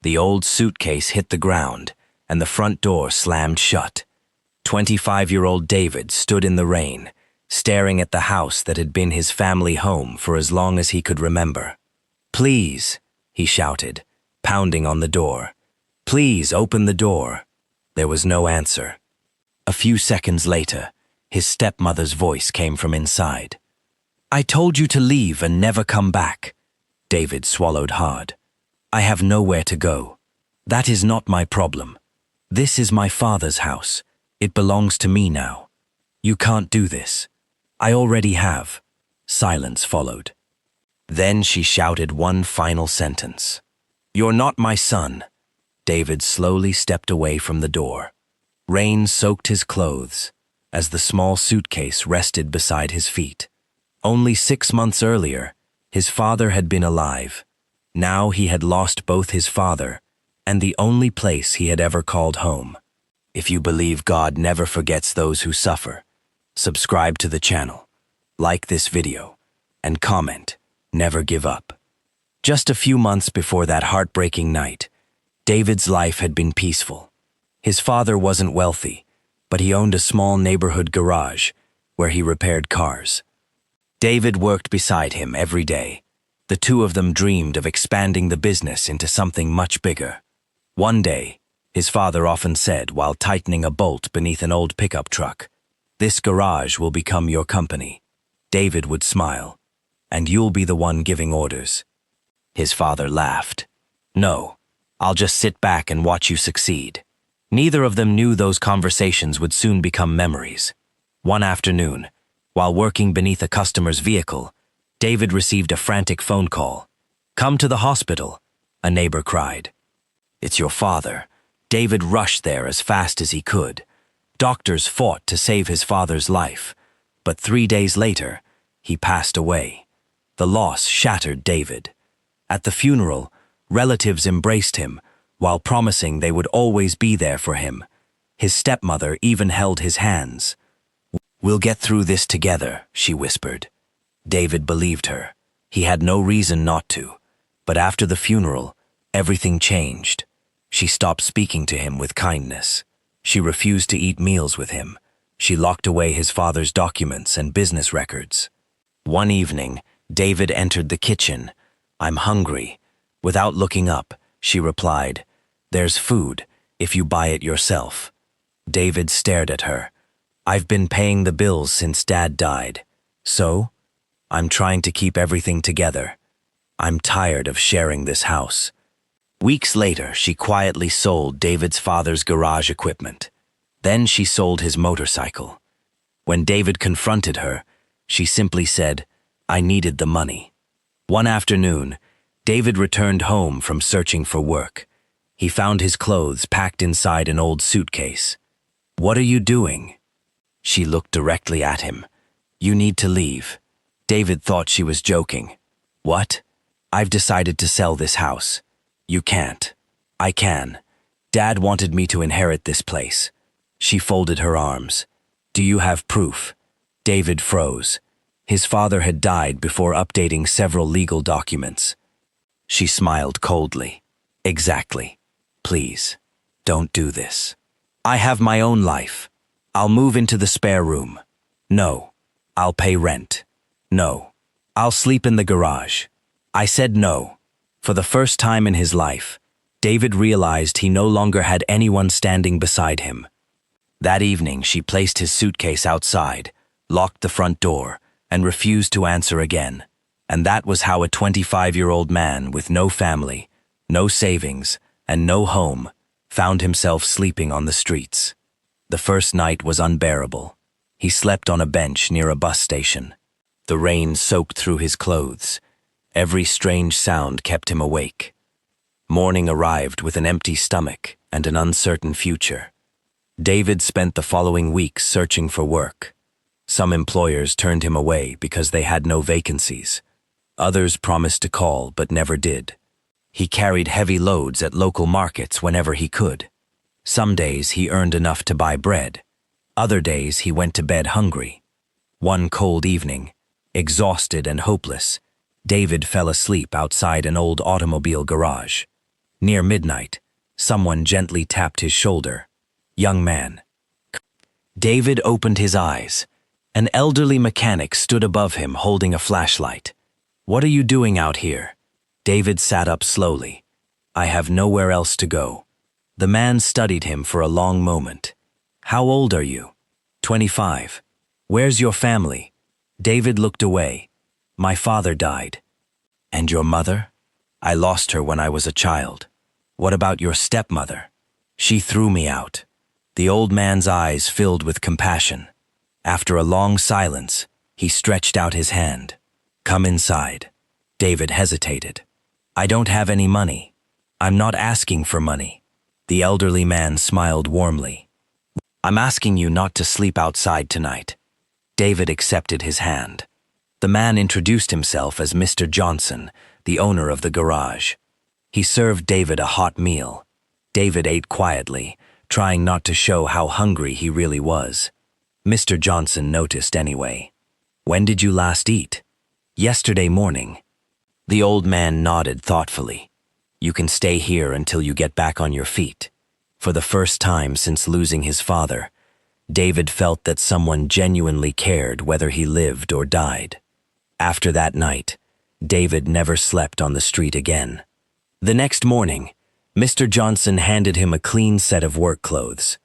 The old suitcase hit the ground, and the front door slammed shut. 25-year-old David stood in the rain, staring at the house that had been his family home for as long as he could remember. "Please," he shouted, pounding on the door. "Please open the door." There was no answer. A few seconds later, his stepmother's voice came from inside. "I told you to leave and never come back." David swallowed hard. "I have nowhere to go. That is not my problem. This is my father's house. It belongs to me now. You can't do this. I already have." Silence followed. Then she shouted one final sentence. "You're not my son." David slowly stepped away from the door. Rain soaked his clothes as the small suitcase rested beside his feet. Only 6 months earlier, his father had been alive. Now he had lost both his father and the only place he had ever called home. If you believe God never forgets those who suffer, subscribe to the channel, like this video, and comment, never give up. Just a few months before that heartbreaking night, David's life had been peaceful. His father wasn't wealthy, but he owned a small neighborhood garage where he repaired cars. David worked beside him every day. The two of them dreamed of expanding the business into something much bigger. One day, his father often said while tightening a bolt beneath an old pickup truck, "This garage will become your company." David would smile, "And you'll be the one giving orders." His father laughed. "No, I'll just sit back and watch you succeed." Neither of them knew those conversations would soon become memories. One afternoon, while working beneath a customer's vehicle, David received a frantic phone call. "Come to the hospital," a neighbor cried. "It's your father." David rushed there as fast as he could. Doctors fought to save his father's life, but 3 days later, he passed away. The loss shattered David. At the funeral, relatives embraced him, while promising they would always be there for him. His stepmother even held his hands. "We'll get through this together," she whispered. David believed her. He had no reason not to. But after the funeral, everything changed. She stopped speaking to him with kindness. She refused to eat meals with him. She locked away his father's documents and business records. One evening, David entered the kitchen. "I'm hungry." Without looking up, she replied, "There's food, if you buy it yourself." David stared at her. "I've been paying the bills since Dad died. So? I'm trying to keep everything together. I'm tired of sharing this house." Weeks later, she quietly sold David's father's garage equipment. Then she sold his motorcycle. When David confronted her, she simply said, "I needed the money." One afternoon, David returned home from searching for work. He found his clothes packed inside an old suitcase. "What are you doing?" She looked directly at him. "You need to leave." David thought she was joking. "What?" "I've decided to sell this house." "You can't." "I can. Dad wanted me to inherit this place." She folded her arms. "Do you have proof?" David froze. His father had died before updating several legal documents. She smiled coldly. "Exactly. Please, don't do this. I have my own life. I'll move into the spare room." "No." "I'll pay rent." "No." "I'll sleep in the garage." I said no. For the first time in his life, David realized he no longer had anyone standing beside him. That evening, she placed his suitcase outside, locked the front door, and refused to answer again. And that was how a 25-year-old man with no family, no savings, and no home found himself sleeping on the streets. The first night was unbearable. He slept on a bench near a bus station. The rain soaked through his clothes. Every strange sound kept him awake. Morning arrived with an empty stomach and an uncertain future. David spent the following weeks searching for work. Some employers turned him away because they had no vacancies. Others promised to call but never did. He carried heavy loads at local markets whenever he could. Some days he earned enough to buy bread. Other days he went to bed hungry. One cold evening, exhausted and hopeless, David fell asleep outside an old automobile garage. Near midnight, someone gently tapped his shoulder. Young man. David opened his eyes. An elderly mechanic stood above him holding a flashlight. "What are you doing out here?" David sat up slowly. "I have nowhere else to go." The man studied him for a long moment. "How old are you?" 25. "Where's your family?" David looked away. "My father died." "And your mother?" "I lost her when I was a child." "What about your stepmother?" "She threw me out." The old man's eyes filled with compassion. After a long silence, he stretched out his hand. "Come inside." David hesitated. "I don't have any money." "I'm not asking for money." The elderly man smiled warmly. "I'm asking you not to sleep outside tonight." David accepted his hand. The man introduced himself as Mr. Johnson, the owner of the garage. He served David a hot meal. David ate quietly, trying not to show how hungry he really was. Mr. Johnson noticed anyway. "When did you last eat?" "Yesterday morning." The old man nodded thoughtfully. "You can stay here until you get back on your feet." For the first time since losing his father, David felt that someone genuinely cared whether he lived or died. After that night, David never slept on the street again. The next morning, Mr. Johnson handed him a clean set of work clothes.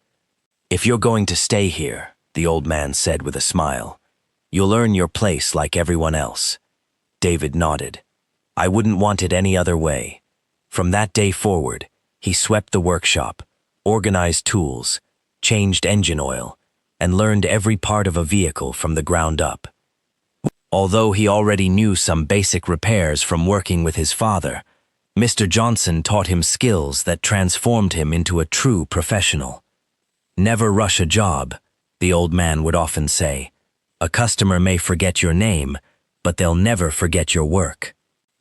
"If you're going to stay here," the old man said with a smile, "you'll earn your place like everyone else." David nodded. "I wouldn't want it any other way." From that day forward, he swept the workshop, organized tools, changed engine oil, and learned every part of a vehicle from the ground up. Although he already knew some basic repairs from working with his father, Mr. Johnson taught him skills that transformed him into a true professional. "Never rush a job," the old man would often say. "A customer may forget your name, but they'll never forget your work."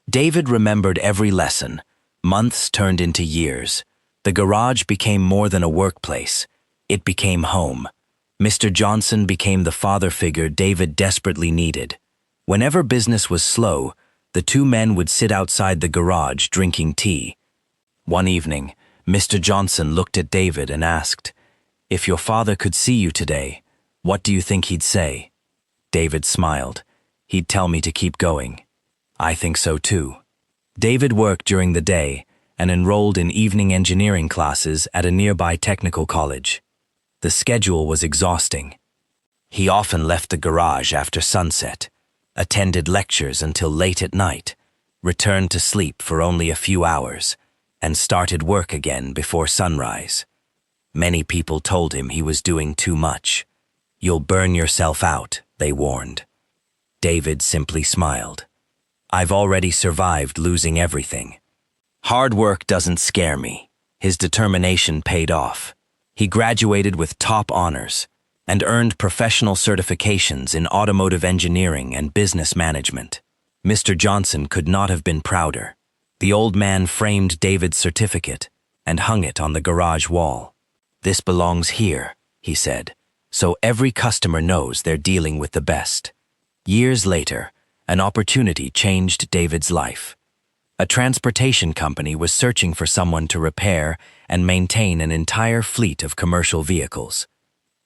David remembered every lesson. Months turned into years. The garage became more than a workplace. It became home. Mr. Johnson became the father figure David desperately needed. Whenever business was slow, the two men would sit outside the garage drinking tea. One evening, Mr. Johnson looked at David and asked, "If your father could see you today, what do you think he'd say?" David smiled. "He'd tell me to keep going." "I think so too." David worked during the day and enrolled in evening engineering classes at a nearby technical college. The schedule was exhausting. He often left the garage after sunset, attended lectures until late at night, returned to sleep for only a few hours, and started work again before sunrise. Many people told him he was doing too much. "You'll burn yourself out," they warned. David simply smiled. "I've already survived losing everything. Hard work doesn't scare me." His determination paid off. He graduated with top honors and earned professional certifications in automotive engineering and business management. Mr. Johnson could not have been prouder. The old man framed David's certificate and hung it on the garage wall. "This belongs here," he said, "so every customer knows they're dealing with the best." Years later, an opportunity changed David's life. A transportation company was searching for someone to repair and maintain an entire fleet of commercial vehicles.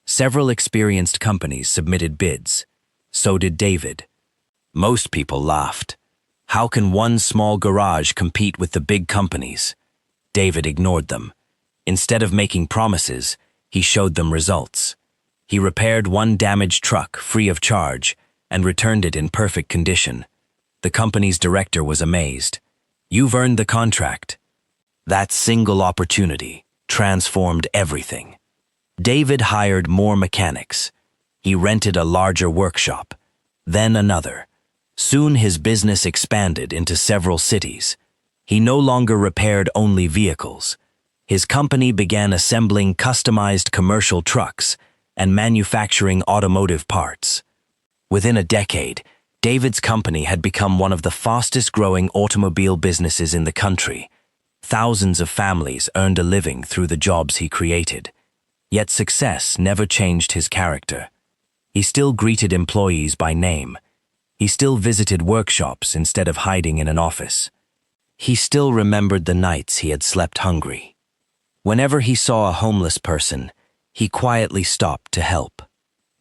Several experienced companies submitted bids. So did David. Most people laughed. How can one small garage compete with the big companies? David ignored them. Instead of making promises, he showed them results. He repaired one damaged truck free of charge and returned it in perfect condition. The company's director was amazed. "You've earned the contract." That single opportunity transformed everything. David hired more mechanics. He rented a larger workshop, then another. Soon his business expanded into several cities. He no longer repaired only vehicles. His company began assembling customized commercial trucks and manufacturing automotive parts. Within a decade, David's company had become one of the fastest-growing automobile businesses in the country. Thousands of families earned a living through the jobs he created. Yet success never changed his character. He still greeted employees by name. He still visited workshops instead of hiding in an office. He still remembered the nights he had slept hungry. Whenever he saw a homeless person, he quietly stopped to help.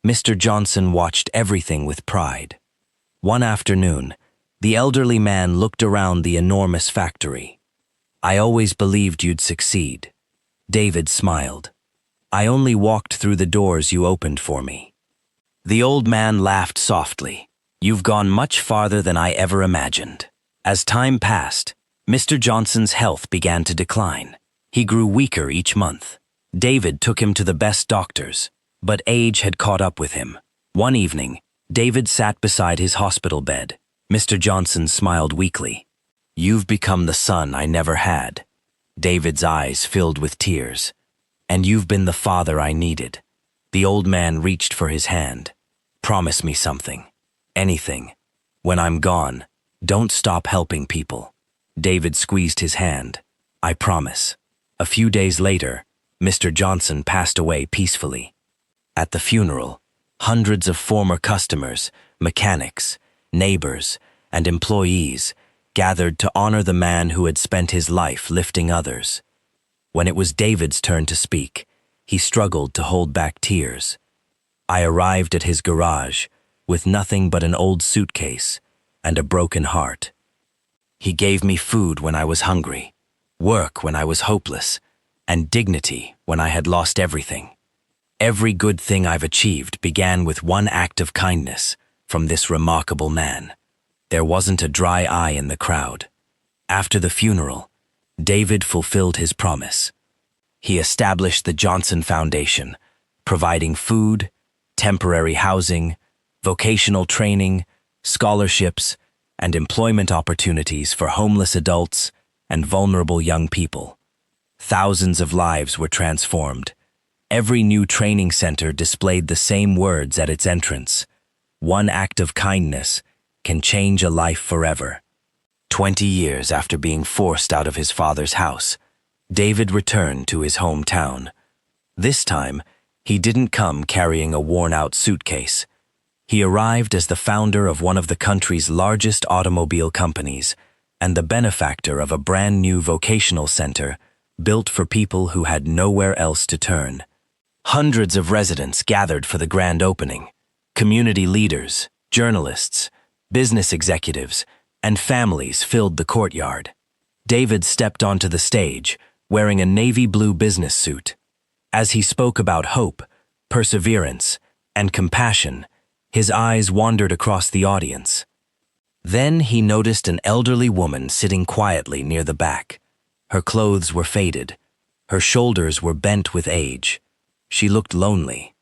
Mr. Johnson watched everything with pride. One afternoon, the elderly man looked around the enormous factory. "I always believed you'd succeed." David smiled. "I only walked through the doors you opened for me." The old man laughed softly. "You've gone much farther than I ever imagined." As time passed, Mr. Johnson's health began to decline. He grew weaker each month. David took him to the best doctors, but age had caught up with him. One evening, David sat beside his hospital bed. Mr. Johnson smiled weakly. "You've become the son I never had." David's eyes filled with tears. "And you've been the father I needed." The old man reached for his hand. "Promise me something. Anything. When I'm gone, don't stop helping people." David squeezed his hand. "I promise." A few days later, Mr. Johnson passed away peacefully. At the funeral, hundreds of former customers, mechanics, neighbors, and employees gathered to honor the man who had spent his life lifting others. When it was David's turn to speak, he struggled to hold back tears. "I arrived at his garage with nothing but an old suitcase and a broken heart. He gave me food when I was hungry, work when I was hopeless, and dignity when I had lost everything. Every good thing I've achieved began with one act of kindness from this remarkable man." There wasn't a dry eye in the crowd. After the funeral, David fulfilled his promise. He established the Johnson Foundation, providing food, temporary housing, vocational training, scholarships, and employment opportunities for homeless adults and vulnerable young people. Thousands of lives were transformed. Every new training center displayed the same words at its entrance: "One act of kindness can change a life forever." 20 years after being forced out of his father's house, David returned to his hometown. This time, he didn't come carrying a worn-out suitcase. He arrived as the founder of one of the country's largest automobile companies and the benefactor of a brand-new vocational center built for people who had nowhere else to turn. Hundreds of residents gathered for the grand opening. Community leaders, journalists, business executives, and families filled the courtyard. David stepped onto the stage, wearing a navy blue business suit. As he spoke about hope, perseverance, and compassion, his eyes wandered across the audience. Then he noticed an elderly woman sitting quietly near the back. Her clothes were faded. Her shoulders were bent with age. She looked lonely.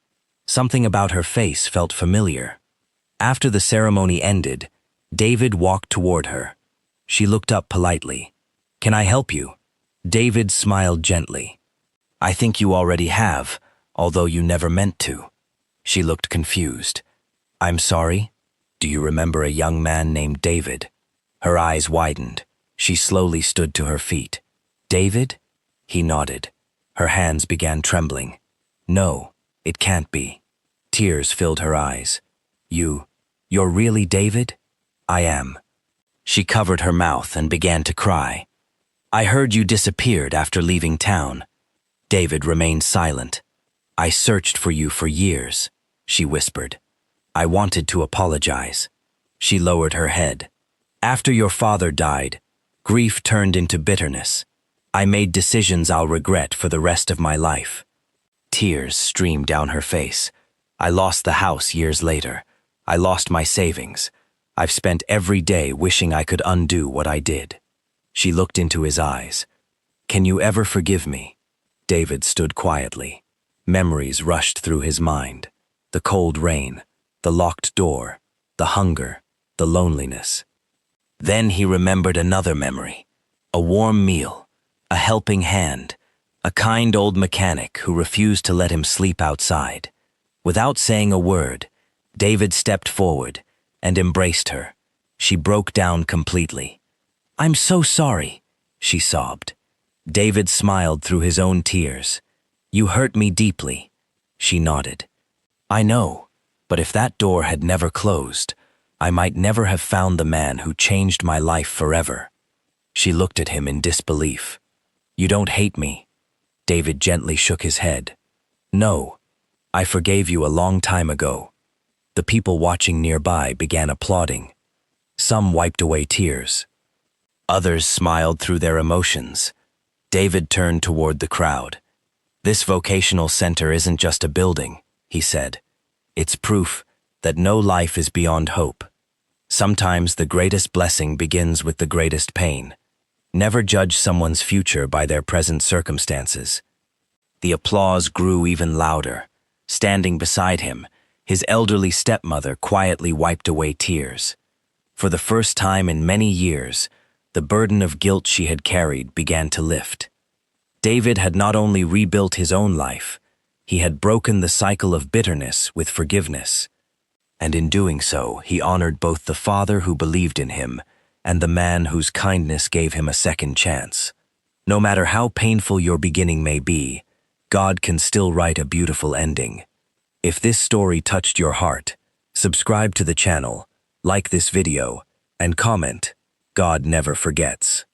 Something about her face felt familiar. After the ceremony ended, David walked toward her. She looked up politely. "Can I help you?" David smiled gently. "I think you already have, although you never meant to." She looked confused. "I'm sorry? Do you remember a young man named David?" Her eyes widened. She slowly stood to her feet. "David?" He nodded. Her hands began trembling. "No, it can't be." Tears filled her eyes. You're really David?" "I am." She covered her mouth and began to cry. "I heard you disappeared after leaving town." David remained silent. "I searched for you for years," she whispered. "I wanted to apologize." She lowered her head. "After your father died, grief turned into bitterness. I made decisions I'll regret for the rest of my life." Tears streamed down her face. "I lost the house years later. I lost my savings. I've spent every day wishing I could undo what I did." She looked into his eyes. "Can you ever forgive me?" David stood quietly. Memories rushed through his mind. The cold rain, the locked door, the hunger, the loneliness. Then he remembered another memory. A warm meal, a helping hand, a kind old mechanic who refused to let him sleep outside. Without saying a word, David stepped forward and embraced her. She broke down completely. "I'm so sorry," she sobbed. David smiled through his own tears. "You hurt me deeply." She nodded. "I know, but if that door had never closed, I might never have found the man who changed my life forever." She looked at him in disbelief. "You don't hate me?" David gently shook his head. "No, I forgave you a long time ago." The people watching nearby began applauding. Some wiped away tears. Others smiled through their emotions. David turned toward the crowd. "This vocational center isn't just a building," he said. "It's proof that no life is beyond hope. Sometimes the greatest blessing begins with the greatest pain. Never judge someone's future by their present circumstances." The applause grew even louder. Standing beside him, his elderly stepmother quietly wiped away tears. For the first time in many years, the burden of guilt she had carried began to lift. David had not only rebuilt his own life, he had broken the cycle of bitterness with forgiveness. And in doing so, he honored both the father who believed in him and the man whose kindness gave him a second chance. No matter how painful your beginning may be, God can still write a beautiful ending. If this story touched your heart, subscribe to the channel, like this video, and comment. God never forgets.